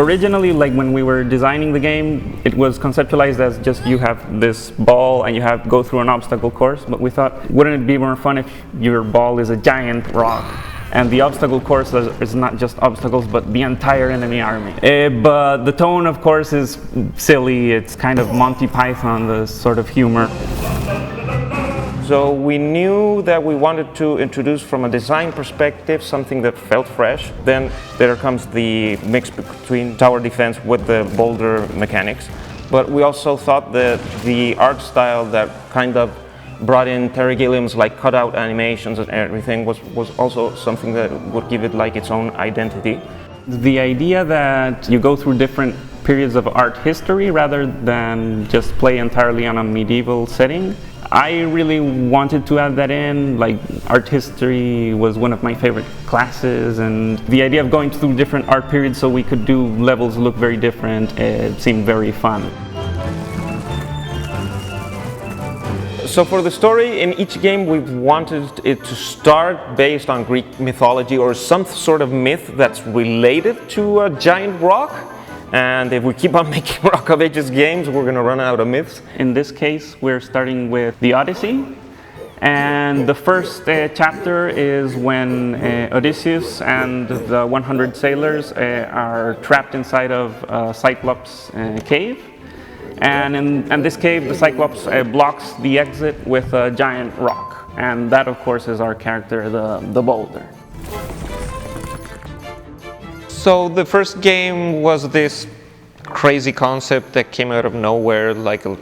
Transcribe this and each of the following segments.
Originally, like when we were designing the game, it was conceptualized as just you have this ball and you have to go through an obstacle course, but we thought, wouldn't it be more fun if your ball is a giant rock? And the obstacle course is not just obstacles, but the entire enemy army. But the tone, of course, is silly. It's kind of Monty Python, the sort of humor. So we knew that we wanted to introduce, from a design perspective, something that felt fresh. Then there comes the mix between tower defense with the boulder mechanics. But we also thought that the art style that kind of brought in Terry Gilliam's like cutout animations and everything was also something that would give it like its own identity. The idea that you go through different periods of art history rather than just play entirely on a medieval setting, I really wanted to add that in. Like, art history was one of my favorite classes, and the idea of going through different art periods so we could do levels look very different, it seemed very fun. So for the story, in each game we wanted it to start based on Greek mythology or some sort of myth that's related to a giant rock. And if we keep on making Rock of Ages games, we're going to run out of myths. In this case, we're starting with the Odyssey. And the first chapter is when Odysseus and the 100 sailors are trapped inside of a Cyclops cave. And in this cave, the Cyclops blocks the exit with a giant rock. And that, of course, is our character, the boulder. So the first game was this crazy concept that came out of nowhere, like a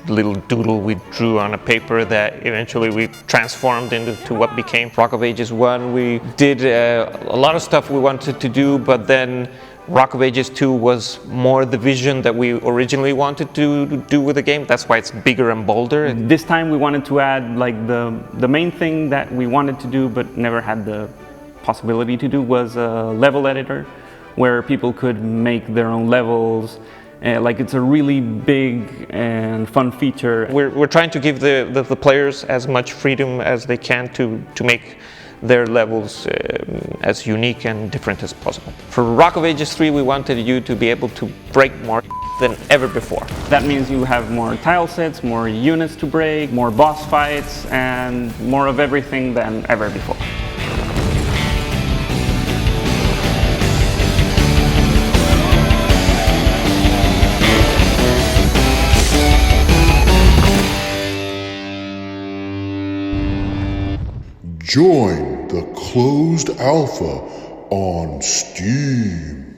little doodle we drew on a paper that eventually we transformed into what became Rock of Ages 1. We did a lot of stuff we wanted to do, but then Rock of Ages 2 was more the vision that we originally wanted to do with the game. That's why it's bigger and bolder. This time we wanted to add like the main thing that we wanted to do but never had the possibility to do was a level editor where people could make their own levels. Like, it's a really big and fun feature. We're trying to give the players as much freedom as they can to make their levels as unique and different as possible. For Rock of Ages 3, we wanted you to be able to break more than ever before. That means you have more tile sets, more units to break, more boss fights, and more of everything than ever before. Join the closed alpha on Steam.